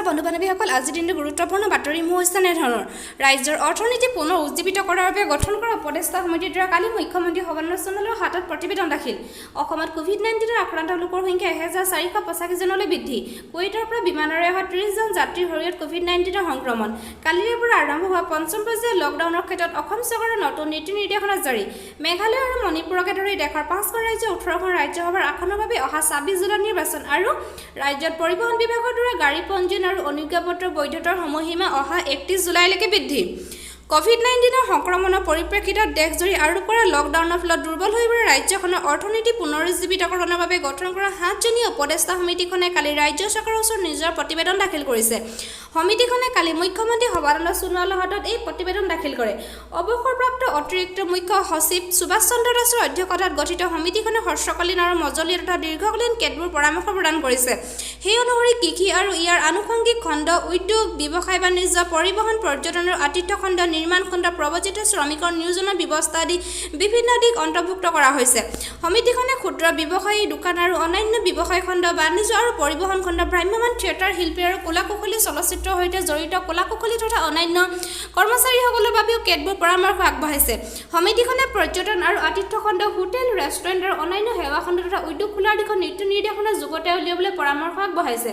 বন্ধু-বান্ধৱীসকল আজি দিনটো গুৰুত্বপূৰ্ণ বাতৰি মুহূৰ্তনে ধৰণৰ ৰাজ্যৰ অৰ্থনীতি পুনৰ উজ্জীৱিত কৰাৰ বাবে গঠন কৰা উপদেষ্টা সমিতিৰ দ্বাৰা কালি মুখ্যমন্ত্ৰী সৰ্বানন্দ সোণোৱালৰ হাতত প্ৰতিবেদন দাখিল অসমত কোভিড-19 আক্ৰান্ত লোকৰ সংখ্যা 1485 জনলৈ বৃদ্ধি কুৱেইটৰ পৰা বিমানেৰে অহা 30 জন যাত্ৰীৰ শৰীৰত কোভিড-19 সংক্ৰমণ কালিৰে পৰা আৰম্ভ হোৱা পঞ্চম পৰ্যায়ৰ লকডাউনৰ ক্ষেত্ৰত অসম চৰকাৰৰ নতুন নীতি নিৰ্দেশনা জাৰি মেঘালয় আৰু মণিপুৰকে ধৰি দেশৰ 5খন ৰাজ্য 18খন ৰাজ্যসভাৰ আসনৰ বাবে অহা 26 জুলাইত নিৰ্বাচন আৰু ৰাজ্যত পৰিবহণ বিভাগৰ দ্বাৰা গাড়ী পঞ্জীয়ন আৰু অনুজ্ঞাপত্ৰৰ বৈধতাৰ সময়সীমা অহা 31 জুলাইলৈকে বৃদ্ধি কোভিড-19 সংক্ৰমণৰ পৰিপ্ৰেক্ষিতত দেশজুৰি আৰোপ কৰা লকডাউনৰ ফলত দুৰ্বল হৈ পৰা ৰাজ্যখনৰ অৰ্থনীতি পুনৰুজ্জীৱিতকৰণৰ বাবে গঠন কৰা 7জনীয়া উপদেষ্টা সমিতিখনে কালি ৰাজ্য চৰকাৰৰ ওচৰত নিজৰ প্ৰতিবেদন দাখিল কৰিছে সমিতিখনে কালি মুখ্যমন্ত্ৰী সৰ্বানন্দ সোণোৱালৰ হাতত এই প্ৰতিবেদন দাখিল কৰে অৱসৰপ্ৰাপ্ত অতিৰিক্ত মুখ্য সচিব সুভাষ চন্দ্ৰ দাসৰ অধ্যক্ষতাত গঠিত সমিতিখনে হৰ্ষকালীন আৰু মজলীয়া তথা দীৰ্ঘকালীন কেতবোৰ পৰামৰ্শ প্ৰদান কৰিছে সেই অনুসৰি কৃষি আৰু ইয়াৰ আনুষংগিক খণ্ড উদ্যোগ ব্যৱসায় বাণিজ্য পৰিবহণ পৰ্যটন আৰু আতিথ্য খণ্ড নিৰ্মাণ খণ্ড প্ৰৱৰ্তিত শ্ৰমিকৰ নিয়োজনৰ ব্যৱস্থা আদি বিভিন্ন দিশ অন্তৰ্ভুক্ত কৰা হৈছে সমিতিখনে ক্ষুদ্ৰ ব্যৱসায়ী দোকান আৰু অন্যান্য ব্যৱসায় খণ্ড বাণিজ্য আৰু পৰিবহণ খণ্ড ভ্ৰাম্যমাণ থিয়েটাৰ শিল্পী আৰু কলাকুশলী চলচ্চিত্ৰৰ সৈতে জড়িত কলাকুশলী তথা অন্যান্য কৰ্মচাৰীসকলৰ বাবেও কেতবোৰ পৰামৰ্শ আগবঢ়াইছে সমিতিখনে পৰ্যটন আৰু আতিথ্য খণ্ড হোটেল ৰেষ্টুৰেণ্ট আৰু অন্যান্য সেৱা খণ্ড তথা উদ্যোগ খোলাৰ দিশত নীতি নিৰ্দেশনা যুগতে উলিয়াবলৈ পৰামৰ্শ আগবঢ়াইছে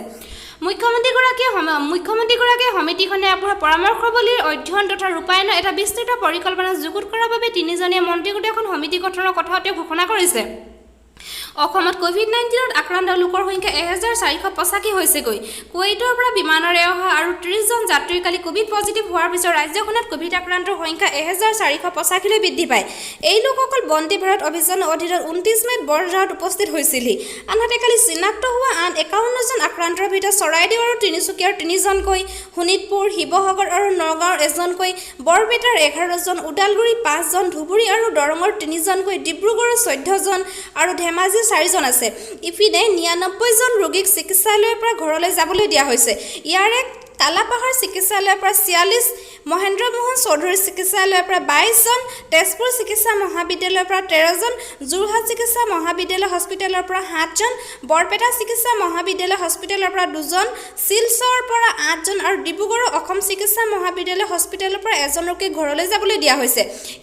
মুখ্যমন্ত্ৰীগৰাকীয়ে সমিতিখনে আগবঢ়োৱা পৰামৰ্শাৱলীৰ অধ্যয়ন তথা ৰূপায়ণৰ এটা বিস্তৃত পৰিকল্পনা যুগুত কৰাৰ বাবে 3জনীয়া মন্ত্ৰীগোটে এখন সমিতি গঠনৰ কথাও তেওঁ ঘোষণা কৰিছে অসমত কোভিড-19 আক্ৰান্ত লোকৰ সংখ্যা 1485 হৈছেগৈ কুৱেইটৰ পৰা বিমানেৰে অহা আৰু 30 জন যাত্ৰীৰ কালি কোভিড পজিটিভ হোৱাৰ পিছত ৰাজ্যখনত কোভিড আক্ৰান্তৰ সংখ্যা 1485 লৈ বৃদ্ধি পায় এই লোকসকল বন্দে ভাৰত অভিযানৰ অধীনত 29 মেত বৰঝাৰত উপস্থিত হৈছিল আনহাতে কালি চিনাক্ত হোৱা আন 51 জন আক্ৰান্তৰ ভিতৰত চৰাইদেউ আৰু তিনিচুকীয়াৰ 3জনকৈ শোণিতপুৰ শিৱসাগৰ আৰু নগাঁৱৰ 1জনকৈ বৰপেটাৰ 11 জন ওদালগুৰি 5 জন ধুবুৰী আৰু দৰঙৰ 3জনকৈ ডিব্ৰুগড়ৰ 14 জন আৰু ধেমাজি 4 জন আছে ইপিনে 99 জন ৰোগীক চিকিৎসালয়ৰ পৰা ঘৰলৈ যাবলৈ দিয়া হৈছে ইয়াৰে কালাপাহাৰ চিকিৎসালয়ৰ পৰা 46 মহেন্দ্ৰ মোহন চৌধুৰী চিকিৎসালয়ৰ পৰা 22 জন তেজপুৰ চিকিৎসা মহাবিদ্যালয়ৰ পৰা 13 জন যোৰহাট চিকিৎসা মহাবিদ্যালয় হস্পিটেলৰ পৰা 7 জন বৰপেটা চিকিৎসা মহাবিদ্যালয় হস্পিটেলৰ পৰা 2 জন শিলচৰৰ পৰা 8 জন আৰু ডিব্ৰুগড়ৰ অসম চিকিৎসা মহাবিদ্যালয় হস্পিটেলৰ পৰা 1 জন ৰোগীক ঘৰলৈ যাবলৈ দিয়া হৈছে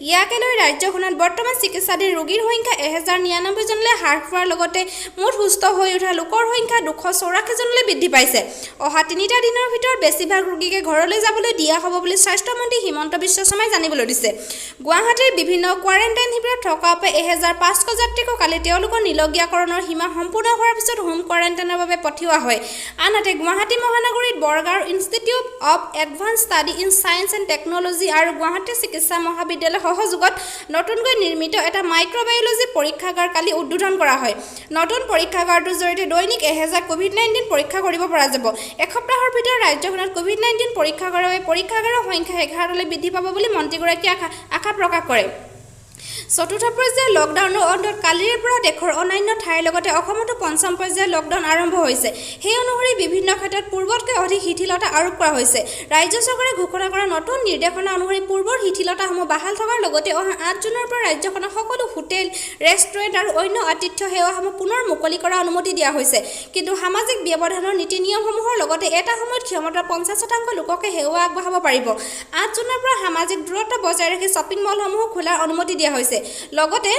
ইয়াকে লৈ ৰাজ্যখনত বৰ্তমান চিকিৎসাধীন ৰোগীৰ সংখ্যা 1099 জনলৈ হ্ৰাস হোৱাৰ লগতে মুঠ সুস্থ হৈ উঠা লোকৰ সংখ্যা 284 জনলৈ বৃদ্ধি পাইছে অহা 3টা দিনৰ ভিতৰত বেছিভাগ ৰোগীকে ঘৰলৈ যাবলৈ দিয়া হ'ব বুলি স্বাস্থ্যমন্ত্ৰী হিমন্ত বিশ্ব শৰ্মাই জানিবলৈ দিছে গুৱাহাটীৰ বিভিন্ন কোৱাৰেণ্টাইন শিবিৰত থকা প্ৰায় 1500 যাত্ৰীক কালি তেওঁলোকৰ নিলগীয়াকৰণৰ সীমা সম্পূৰ্ণ হোৱাৰ পিছত হোম কোৱাৰেণ্টাইনৰ বাবে পঠিওৱা হয় আনহাতে গুৱাহাটী মহানগৰীত Borgaon institute of advance study in science and technology আৰু গুৱাহাটী চিকিৎসা মহাবিদ্যালয়ৰ সহযোগত নতুনকৈ নিৰ্মিত এটা মাইক্ৰবায়লজি পৰীক্ষাগাৰ কালি উদ্বোধন কৰা হয় নতুন পৰীক্ষাগাৰটোৰ জৰিয়তে দৈনিক 1000 কোভিড-19 পৰীক্ষা কৰিব পৰা যাব এসপ্তাহৰ ভিতৰত ৰাজ্যখনত কোভিড-19 পৰীক্ষাগাৰৰ সংখ্যা 11লৈ বৃদ্ধি পাব বুলি মন্ত্ৰীগৰাকীয়ে আশা প্ৰকাশ কৰে চতুৰ্থ পৰ্যায়ৰ লকডাউনৰ অন্তত কালিৰে পৰা দেশৰ অন্যান্য ঠাইৰ লগতে অসমতো পঞ্চম পৰ্যায়ৰ লকডাউন আৰম্ভ হৈছে সেই অনুসৰি বিভিন্ন ক্ষেত্ৰত পূৰ্বতকৈ অধিক শিথিলতা আৰোপ কৰা হৈছে ৰাজ্য চৰকাৰে ঘোষণা কৰা নতুন নিৰ্দেশনা অনুসৰি পূৰ্বৰ শিথিলতাসমূহ বাহাল থকাৰ লগতে অহা 8 জুনৰ পৰা ৰাজ্যখনৰ সকলো হোটেল ৰেষ্টুৰেণ্ট আৰু অন্য আতিথ্য সেৱাসমূহ পুনৰ মুকলি কৰাৰ অনুমতি দিয়া হৈছে কিন্তু সামাজিক ব্যৱধানৰ নীতি নিয়মসমূহৰ লগতে এটা সময়ত ক্ষমতাৰ 50% লোককে সেৱা আগবঢ়াব পাৰিব 8 জুনৰ পৰা সামাজিক দূৰত্ব বজাই ৰাখি শ্বপিং মলসমূহ খোলাৰ অনুমতি দিয়া হৈছে লগতে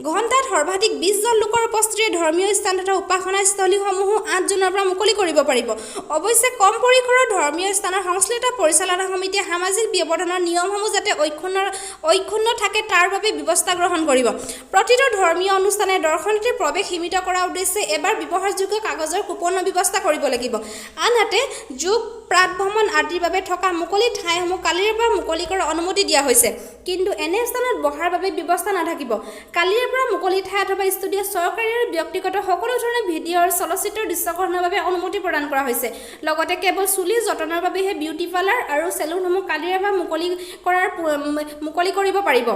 ঘণ্টাত সৰ্বাধিক 20 জন লোকৰ উপস্থিতিত ধৰ্মীয় স্থান তথা উপাসনাস্থলীসমূহ 8 জুনৰ পৰা মুকলি কৰিব পাৰিব অৱশ্যে কম পৰিসৰৰ ধৰ্মীয় স্থানৰ সংশ্লিষ্ট পৰিচালনা সমিতিয়ে সামাজিক ব্যৱধানৰ নিয়মসমূহ যাতে অক্ষুণ্ণ থাকে তাৰ বাবে ব্যৱস্থা গ্ৰহণ কৰিব প্ৰতিটো ধৰ্মীয় অনুষ্ঠানে দৰ্শনাৰ্থীৰ প্ৰৱেশ সীমিত কৰাৰ উদ্দেশ্যে এবাৰ ব্যৱহাৰযোগ্য কাগজৰ কুপনৰ ব্যৱস্থা কৰিব লাগিব আনহাতে যোগ প্ৰাত ভ্ৰমণ আদিৰ বাবে থকা মুকলি ঠাইসমূহ কালিৰ পৰা মুকলি কৰাৰ অনুমতি দিয়া হৈছে কিন্তু এনে স্থানত বহাৰ বাবে ব্যৱস্থা নাথাকিব কালিৰ পৰা মুকলি ঠাই অথবা ষ্টুডিঅ চৰকাৰী আৰু ব্যক্তিগত সকলো ধৰণৰ ভিডিঅ' আৰু চলচ্চিত্ৰৰ দৃশ্যগ্ৰহণৰ বাবে অনুমতি প্ৰদান কৰা হৈছে লগতে কেৱল চুলি যতনৰ বাবেহে বিউটি পাৰ্লাৰ আৰু চেলুনসমূহ কালিৰ পৰা মুকলি কৰিব পাৰিব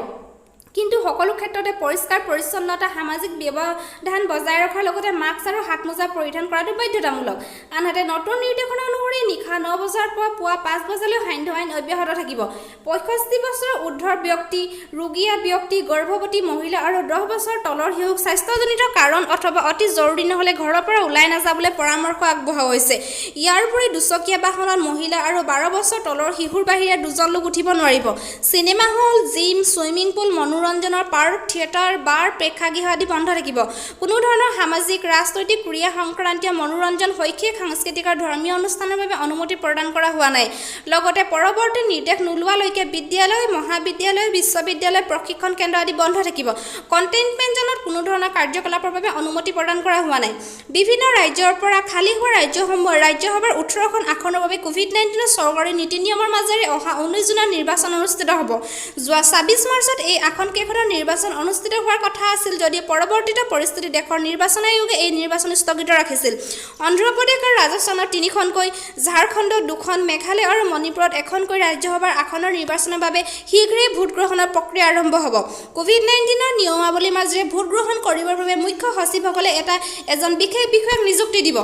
কিন্তু সকলো ক্ষেত্ৰতে পৰিষ্কাৰ পৰিচ্ছন্নতা সামাজিক ব্যৱধান বজাই ৰখাৰ লগতে মাস্ক আৰু হাত মোজা পৰিধান কৰাটো বাধ্যতামূলক। আনহাতে নতুন নিৰ্দেশনা অনুসৰি নিশা 9 বজাৰ পৰা পুৱা 5 বজালৈ সান্ধ্য আইন অব্যাহত থাকিব। 65 বছৰৰ ঊৰ্ধ্বৰ ব্যক্তি, ৰোগীয়া ব্যক্তি, গৰ্ভৱতী মহিলা আৰু 10 বছৰ তলৰ শিশুক স্বাস্থ্যজনিত কাৰণ অথবা অতি জৰুৰী নহ'লে ঘৰৰ পৰা ওলাই নাযাবলৈ পৰামৰ্শ আগবঢ়োৱা হৈছে। ইয়াৰ উপৰি দুচকীয়া বাহনত মহিলা আৰু 12 বছৰ তলৰ শিশুৰ বাহিৰে 2জন লোক উঠিব নোৱাৰিব। Cinema hall, gym, swimming pool, মনোৰঞ্জনৰ পাৰ্ক, থিয়েটাৰ, বাৰ, প্ৰেক্ষাগৃহ আদি বন্ধ থাকিব। কোনো ধৰণৰ সামাজিক, ৰাজনৈতিক, ক্ৰীড়া সংক্ৰান্তীয় মনোৰঞ্জন, শৈক্ষিক, সাংস্কৃতিক আৰু ধৰ্মীয় অনুষ্ঠানৰ বাবে অনুমতি প্ৰদান কৰা হোৱা নাই। লগতে পৰৱৰ্তী নিৰ্দেশ নোলোৱালৈকে বিদ্যালয়, মহাবিদ্যালয়, বিশ্ববিদ্যালয়, প্ৰশিক্ষণ কেন্দ্ৰ আদি বন্ধ থাকিব। কণ্টেইনমেণ্ট জোনত কোনো ধৰণৰ কাৰ্যকলাপৰ বাবে অনুমতি প্ৰদান কৰা হোৱা নাই। বিভিন্ন ৰাজ্যৰ পৰা খালী হোৱা ৰাজ্যসভাৰ 18খন আসনৰ বাবে কোভিড-19 চৰকাৰী নীতি নিয়মৰ মাজেৰে অহা 19 জুনত নিৰ্বাচন অনুষ্ঠিত হ'ব। যোৱা 26 মাৰ্চত এই আসনকেইখনৰ নিৰ্বাচন অনুষ্ঠিত হোৱাৰ কথা আছিল যদিও পৰৱৰ্তীত পৰিস্থিতি দেশৰ নিৰ্বাচন আয়োগে এই নিৰ্বাচন স্থগিত ৰাখিছিল। অন্ধ্ৰপ্ৰদেশ আৰু ৰাজস্থানত 3খনকৈ, ঝাৰখণ্ডত 2খন, মেঘালয় আৰু মণিপুৰত 1খনকৈ ৰাজ্যসভাৰ আসনৰ নিৰ্বাচনৰ বাবে শীঘ্ৰেই ভোট গ্ৰহণৰ প্ৰক্ৰিয়া আৰম্ভ হ'ব। কোভিড-19 নিয়মাৱলীৰ মাজেৰে ভোট গ্ৰহণ কৰিবৰ বাবে মুখ্য সচিবসকলে এজন বিশেষ বিষয়াক নিযুক্তি দিব।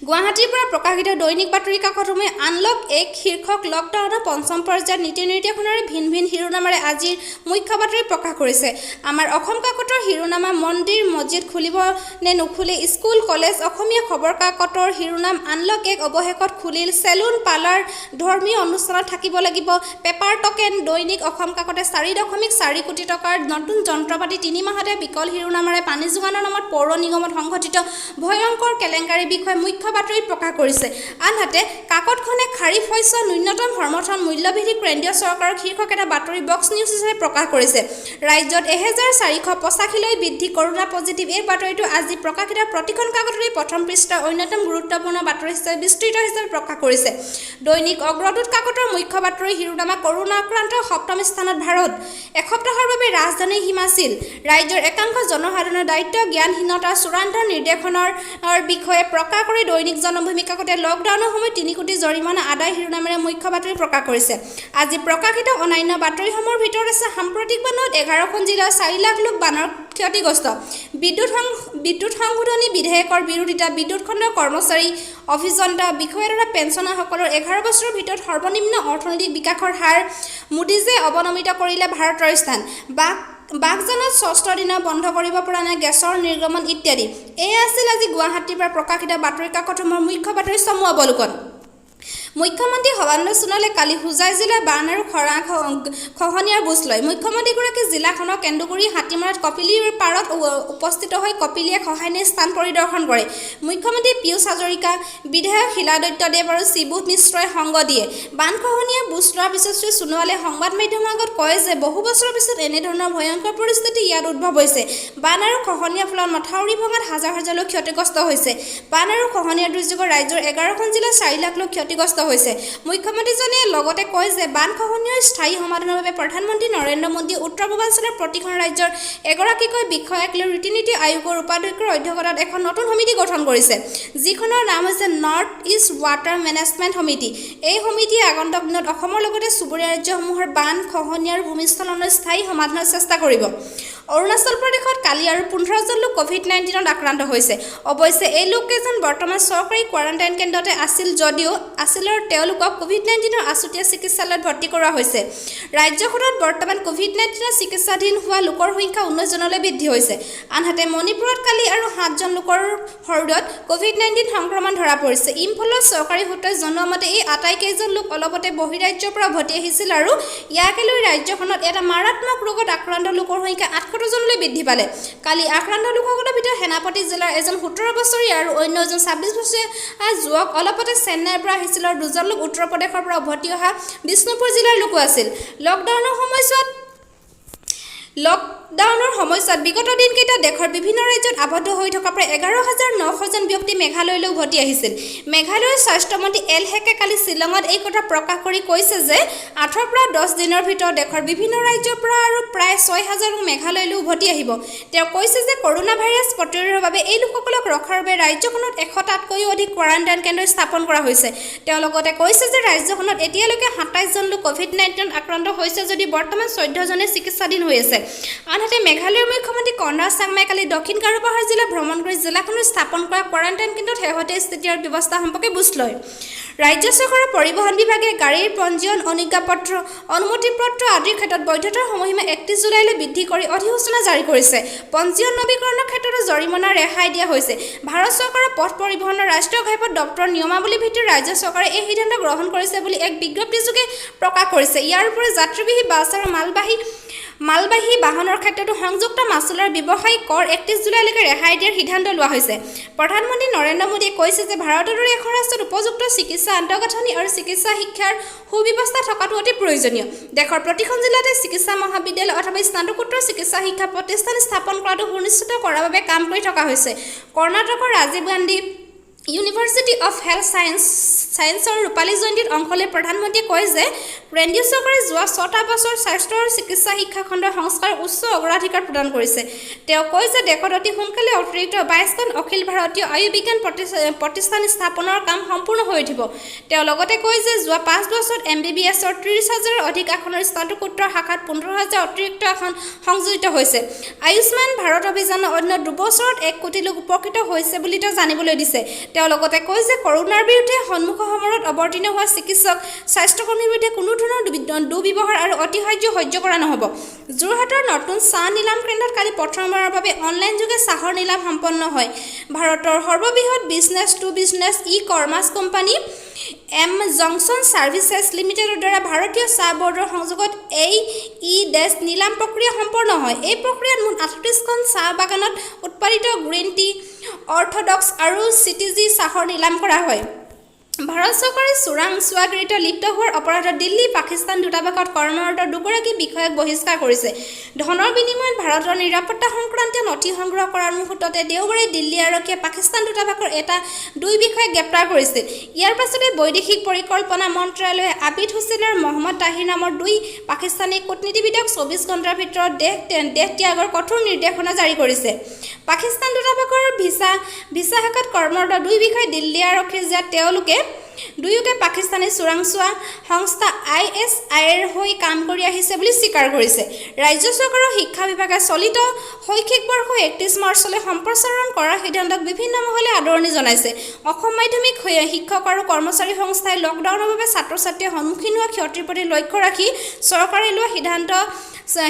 গুৱাহাটীৰ পৰা প্ৰকাশিত দৈনিক বাতৰি কাকতসমূহে আনলক 1 শীৰ্ষক লকডাউনৰ 5ম পৰ্যায়ত নীতি নিৰ্দেশনাৰে ভিন ভিন শিৰোনামাৰে আজিৰ মুখ্য বাতৰি প্ৰকাশ কৰিছে। আমাৰ অসম কাকতৰ শিৰোনামা মন্দিৰ মছজিদ খুলিব নে নুখুলে, স্কুল কলেজ। অসমীয়া খবৰ কাকতৰ শিৰোনাম আনলক 1 অৱশেষত খুলিল, চেলুন পাৰ্লাৰ, ধৰ্মীয় অনুষ্ঠানত থাকিব লাগিব পেপাৰ টকেন। দৈনিক অসম কাকতে 4.4 কোটি টকাৰ নতুন যন্ত্ৰপাতি 3 মাহতে বিকল শিৰোনামাৰে পানী যোগানৰ নামত পৌৰ নিগমত সংঘটিত ভয়ংকৰ কেলেংকাৰীৰ বিষয়ে মুখ্য বাতৰি প্ৰকাশ কৰিছে। আনহাতে কাকতখনে খাৰিফ শস্য ন্যূনতম সমৰ্থন মূল্যভিত্তিক কেন্দ্ৰীয় চৰকাৰৰ শীৰ্ষক এটা বাতৰি বক্স নিউজ হিচাপে প্ৰকাশ কৰিছে। ৰাজ্যত 1485লৈ বৃদ্ধি কৰোনা পজিটিভ। এই বাতৰিটো আজি প্ৰকাশিত প্ৰতিখন কাকতৰে প্ৰথম পৃষ্ঠাৰ অন্যতম গুৰুত্বপূৰ্ণ বাতৰি হিচাপে বিস্তৃত হিচাপে প্ৰকাশ কৰিছে। দৈনিক অগ্ৰদূত কাকতৰ মুখ্য বাতৰি শিৰোনামা কৰোনা আক্ৰান্ত 7ম স্থানত ভাৰত। এসপ্তাহৰ বাবে ৰাজধানী হিমাচল। ৰাজ্যৰ একাংশ জনসাধাৰণৰ দায়িত্ব জ্ঞানহীনতা চূড়ান্ত নিৰ্দেশনৰ বিষয়ে প্ৰকাশ কৰি দৈনিক জনমভূমি কাকতে লকডাউনৰ সময়ত 3 কোটি জৰিমনা আদায় শিৰোনামেৰে মুখ্য বাতৰি প্ৰকাশ কৰিছে। আজি প্ৰকাশিত অন্যান্য বাতৰিসমূহৰ ভিতৰত আছে সাম্প্ৰতিক বানত 11খন জিলাৰ 4 লাখ লোক বানৰ ক্ষতিগ্ৰস্ত। বিদ্যুৎ সংশোধনী বিধেয়কৰ বিৰোধিতা। বিদ্যুৎ খণ্ডৰ কৰ্মচাৰী, অভিযন্তা, বিষয়া তথা পেঞ্চনাৰসকলৰ 11 বছৰৰ ভিতৰত সৰ্বনিম্ন অৰ্থনৈতিক বিকাশৰ হাৰ। মোদীজে অৱনমিত কৰিলে ভাৰতৰ স্থান। বাঘজানত 6ষ্ঠ দিনৰ বন্ধ কৰিব পৰা নাই গেছৰ নিৰ্গমন ইত্যাদি। এয়া আছিল আজি গুৱাহাটীৰ পৰা প্ৰকাশিত বাতৰি কাকতসমূহৰ মুখ্য বাতৰি চমু অৱলোকন। মুখ্যমন্ত্ৰী সৰ্বানন্দ সোণোৱালে কালি হোজাই জিলাৰ বান আৰু খহনীয়াৰ বুজ লয়। মুখ্যমন্ত্ৰীগৰাকী জিলাখনৰ কেন্দুগুৰি হাতীমাৰাত কপিলীৰ পাৰত উপস্থিত হৈ কপিলীয়ে খহাইনী স্থান পৰিদৰ্শন কৰে। মুখ্যমন্ত্ৰী পীয়ুষ হাজৰিকা, বিধায়ক শিলাদত্ত দেৱ আৰু শিবু মিশ্ৰই সংগ দিয়ে। বান খহনীয়াৰ বুজ লোৱাৰ পিছত শ্ৰী সোণোৱালে সংবাদ মাধ্যমৰ আগত কয় যে বহু বছৰৰ পিছত এনেধৰণৰ ভয়ংকৰ পৰিস্থিতি ইয়াত উদ্ভৱ হৈছে। বান আৰু খহনীয়াৰ ফলত মথাউৰি ভঙাত হাজাৰ হাজাৰ লোক ক্ষতিগ্ৰস্ত হৈছে। বান আৰু খহনীয়াৰ দুৰ্যোগত ৰাজ্যৰ 11খন জিলাৰ 4 লাখ লোক ক্ষতিগ্ৰস্ত হৈছে। মুখ্যমন্ত্ৰীজনে লগতে কয় যে বান খহনীয়াৰ স্থায়ী সমাধানৰ বাবে প্ৰধানমন্ত্ৰী নৰেন্দ্ৰ মোদীয়ে উত্তৰ পূৰ্বাঞ্চলৰ প্ৰতিখন ৰাজ্যৰ এগৰাকীকৈ বিষয়াক লৈ ৰীতি-নীতি আয়োগৰ উপাধ্যক্ষৰ অধ্যক্ষতাত এখন নতুন সমিতি গঠন কৰিছে, যিখনৰ নাম হৈছে নৰ্থ ইষ্ট ৱাটাৰ মেনেজমেণ্ট সমিতি। এই সমিতিয়ে আগন্তুক দিনত অসমৰ লগতে চুবুৰীয়া ৰাজ্যসমূহৰ বান, খহনীয়া আৰু ভূমিস্খলনৰ স্থায়ী সমাধানৰ চেষ্টা কৰিব। অৰুণাচল প্ৰদেশত কালি আৰু 15জন লোক কোভিড-19ত আক্ৰান্ত হৈছে। অৱশ্যে এই লোককেইজন বৰ্তমান চৰকাৰী কোৱাৰেণ্টাইন কেন্দ্ৰতে আছিল তেওঁলোকক কোভিড-19ৰ আছুতীয়া চিকিৎসালয়ত ভৰ্তি কৰোৱা হৈছে। ৰাজ্যখনত বৰ্তমান কোভিড-19ৰ চিকিৎসাধীন হোৱা লোকৰ সংখ্যা 19 জনলৈ বৃদ্ধি হৈছে। আনহাতে মণিপুৰত কালি আৰু 7জন লোকৰ শৰীৰত কোভিড-19 সংক্ৰমণ ধৰা পৰিছে। ইম্ফলত চৰকাৰী সূত্ৰই জনোৱা মতে এই আটাইকেইজন লোক অলপতে বহিৰাজ্যৰ পৰা উভতি আহিছিল আৰু ইয়াকে লৈ ৰাজ্যখনত এটা মাৰাত্মক ৰোগত আক্ৰান্ত লোকৰ সংখ্যা 800 জনলৈ বৃদ্ধি পালে। কালি আক্ৰান্ত লোকসকলৰ ভিতৰত সেনাপতি জিলাৰ এজন 17 বছৰীয়া আৰু অন্য এজন 26 বছৰীয়া যুৱক, অলপতে চেন্নাইৰ পৰা আহিছিল আৰু 2জন লোক উত্তৰ প্ৰদেশৰ পৰা উভতি অহা বিষ্ণুপুৰ জিলাৰ লোকো আছিল। লকডাউনৰ সময়ছোৱাত বিগত দিনকেইটা দেশৰ বিভিন্ন ৰাজ্যত আবদ্ধ হৈ থকা প্ৰায় 11,900জন ব্যক্তি মেঘালয়লৈ উভতি আহিছিল। মেঘালয়ৰ স্বাস্থ্যমন্ত্ৰী এল হেকে কালি শ্বিলঙত এই কথা প্ৰকাশ কৰি কৈছে যে 8 পৰা 10 দিনৰ ভিতৰত দেশৰ বিভিন্ন ৰাজ্যৰ পৰা আৰু প্ৰায় 6,000 লোক মেঘালয়লৈ উভতি আহিব। তেওঁ কৈছে যে কৰোনা ভাইৰাছ প্ৰতিৰোধৰ বাবে এই লোকসকলক ৰখাৰ বাবে ৰাজ্যখনত 100টাতকৈও অধিক কোৱাৰেণ্টাইন কেন্দ্ৰ স্থাপন কৰা হৈছে। তেওঁ লগতে কৈছে যে ৰাজ্যখনত এতিয়ালৈকে 27জন লোক কোভিড-19ত আক্ৰান্ত হৈছে যদি বৰ্তমান 14জনে চিকিৎসাধীন হৈ আছে। আনহাতে মেঘালয়ৰ মুখ্যমন্ত্ৰী কনৰাড চাংমাই কালি দক্ষিণ গাৰো পাহাৰ জিলা ভ্ৰমণ কৰি জিলাখনত স্থাপন কৰা কোৱাৰেণ্টাইন কেন্দ্ৰত শেহতীয়া স্থিতি আৰু ব্যৱস্থা সম্পৰ্কে বুজ লয়। ৰাজ্য চৰকাৰৰ পৰিবহণ বিভাগে গাড়ীৰ পঞ্জীয়ন, অনুজ্ঞাপত্ৰ, অনুমতিপত্ৰ আদিৰ ক্ষেত্ৰত বৈধতাৰ সময়সীমা 31 জুলাইলৈ বৃদ্ধি কৰি অধিসূচনা জাৰি কৰিছে। পঞ্জীয়ন নৱীকৰণৰ ক্ষেত্ৰতো জৰিমনা ৰেহাই দিয়া হৈছে। ভাৰত চৰকাৰৰ পথ পৰিবহণৰ ৰাষ্ট্ৰীয় ঘাইপথ দপ্তৰৰ নিয়মাৱলী ভিত্তিত ৰাজ্য চৰকাৰে এই সিদ্ধান্ত গ্ৰহণ কৰিছে বুলি এক বিজ্ঞপ্তিযোগে প্ৰকাশ কৰিছে। ইয়াৰ উপৰিও যাত্ৰীবাহী বাছ আৰু মালবাহী বাহনৰ ক্ষেত্ৰতো সংযুক্ত মাচুলৰ ব্যৱসায়িক কৰ 31 জুলাইলৈকে ৰেহাই দিয়াৰ সিদ্ধান্ত লোৱা হৈছে। প্ৰধানমন্ত্ৰী নৰেন্দ্ৰ মোদীয়ে কৈছে যে ভাৰতৰ দৰে এখন ৰাষ্ট্ৰত উপযুক্ত চিকিৎসা আন্তঃগাঁথনি আৰু চিকিৎসা শিক্ষাৰ সুব্যৱস্থা থকাটো অতি প্ৰয়োজনীয়। দেশৰ প্ৰতিখন জিলাতে চিকিৎসা মহাবিদ্যালয় অথবা স্নাতকোত্তৰ চিকিৎসা শিক্ষা প্ৰতিষ্ঠান স্থাপন কৰাটো সুনিশ্চিত কৰাৰ বাবে কাম কৰি থকা হৈছে। কৰ্ণাটকৰ Rajiv Gandhi university of health ছায়েন্সৰ ৰূপালী জয়ন্তীত অংশ লৈ প্ৰধানমন্ত্ৰীয়ে কয় যে কেন্দ্ৰীয় চৰকাৰে যোৱা 6টা বছৰ স্বাস্থ্য আৰু চিকিৎসা শিক্ষা খণ্ডৰ সংস্কাৰ উচ্চ অগ্ৰাধিকাৰ প্ৰদান কৰিছে। তেওঁ কয় যে দেশত অতি সোনকালে অতিৰিক্ত 22খন অখিল ভাৰতীয় আয়ুৰ্বিজ্ঞান প্ৰতিষ্ঠান স্থাপনৰ কাম সম্পূৰ্ণ হৈ উঠিব। তেওঁ লগতে কয় যে যোৱা 5 বছৰত MBBSৰ 30,000ৰ অধিক আসনৰ স্নাতকোত্তৰ শাখাত 15,000 অতিৰিক্ত আসন সংযোজিত হৈছে। আয়ুষ্মান ভাৰত অভিযানৰ অধীনত 2 বছৰত 1 কোটি লোক উপকৃত হৈছে বুলি তেওঁ জানিবলৈ দিছে। তেওঁ লগতে কয় যে কৰোনাৰ বিৰুদ্ধে সন্মুখ সমৰত অৱতীৰ্ণ হোৱা চিকিৎসক, স্বাস্থ্যকৰ্মীৰ বিৰুদ্ধে কোনো ধৰণৰ দুৰ্ব্যৱহাৰ আৰু অতিশাৰ্য সহ্য কৰা নহ'ব। যোৰহাটৰ নতুন চাহ নিলাম কেন্দ্ৰত কালি প্ৰথমবাৰৰ বাবে অনলাইন যোগে চাহৰ নিলাম সম্পন্ন হয়। ভাৰতৰ সৰ্ববৃহৎ business to business e-commerce company জংচন ছাৰ্ভিচেছ লিমিটেডৰ দ্বাৰা ভাৰতীয় চাহ বৰ্ডৰ সংযোগত এই নিলাম প্ৰক্ৰিয়া সম্পন্ন হয়। এই প্ৰক্ৰিয়াত মুঠ 38খন চাহ বাগানত উৎপাদিত গ্ৰীণ টি, অৰ্থডক্স আৰু চিটিজি চাহৰ নিলাম কৰা হয়। ভাৰত চৰকাৰে চোৰাংচোৱাগিৰিত লিপ্ত হোৱাৰ অপৰাধত দিল্লী, পাকিস্তান দূতাবাসত কৰ্মৰত 2গৰাকী বিষয়াক বহিষ্কাৰ কৰিছে। ধনৰ বিনিময়ত ভাৰতৰ নিৰাপত্তা সংক্ৰান্তীয় নথি সংগ্ৰহ কৰাৰ মুহূৰ্ততে দেওবাৰে দিল্লী আৰক্ষীয়ে পাকিস্তান দূতাবাসৰ 2 বিষয়াক গ্ৰেপ্তাৰ কৰিছিল। ইয়াৰ পাছতে বৈদেশিক পৰিকল্পনা মন্ত্ৰালয়ে আবিদ হুছেইন আৰু মহম্মদ তাহিৰ নামৰ 2 পাকিস্তানী কূটনীতিবিদক 24 ঘণ্টাৰ ভিতৰত দেশ ত্যাগৰ কঠোৰ নিৰ্দেশনা জাৰি কৰিছে। পাকিস্তান দূতাবাসৰ ভিছা শাখাত কৰ্মৰত 2 বিষয়াই দিল্লী আৰক্ষীৰ যে তেওঁলোকে দুয়োকে পাকিস্তানী চোৰাংচোৱা সংস্থা ISIৰ হৈ কাম কৰি আহিছে বুলি স্বীকাৰ কৰিছে। ৰাজ্য চৰকাৰৰ শিক্ষা বিভাগে চলিত শৈক্ষিক বৰ্ষ 31 মাৰ্চলৈ সম্প্ৰসাৰণ কৰাৰ সিদ্ধান্তক বিভিন্ন মহলে আদৰণি জনাইছে। অসম মাধ্যমিক শিক্ষক আৰু কৰ্মচাৰী সংস্থাই লকডাউনৰ বাবে ছাত্ৰ-ছাত্ৰীয়ে সন্মুখীন হোৱা ক্ষতিৰ প্ৰতি লক্ষ্য ৰাখি চৰকাৰে লোৱা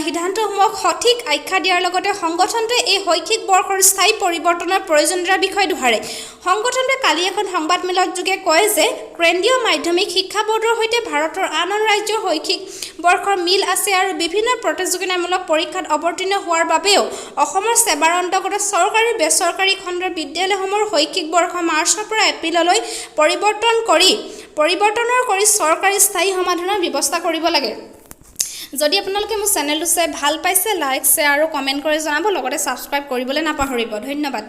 সিদ্ধান্তসমূহক সঠিক আখ্যা দিয়াৰ লগতে সংগঠনটোৱে এই শৈক্ষিক বৰ্ষৰ স্থায়ী পৰিৱৰ্তনৰ প্ৰয়োজনীয়তাৰ বিষয়ে দোহাৰে। সংগঠনটোৱে কালি এখন সংবাদমেলত যোগে কয় যে কেন্দ্ৰীয় মাধ্যমিক শিক্ষা বৰ্ডৰ সৈতে ভাৰতৰ আন ৰাজ্যৰ শৈক্ষিক বৰ্ষৰ মিল আছে আৰু বিভিন্ন প্ৰতিযোগিতামূলক পৰীক্ষাত অৱতীৰ্ণ হোৱাৰ বাবেও অসমৰ সেৱাৰ অন্তৰ্গত চৰকাৰী বেচৰকাৰী খণ্ডৰ বিদ্যালয়সমূহৰ শৈক্ষিক বৰ্ষ মাৰ্চৰ পৰা এপ্ৰিললৈ পৰিৱৰ্তনৰ কৰি চৰকাৰী স্থায়ী সমাধানৰ ব্যৱস্থা কৰিব লাগে। যদি আপোনালোকে মোৰ চেনেলটো চাই ভাল পাইছে, লাইক, শ্বেয়াৰ আৰু কমেণ্ট কৰি জনাব, লগতে ছাবস্ক্ৰাইব কৰিবলৈ নাপাহৰিব। ধন্যবাদ।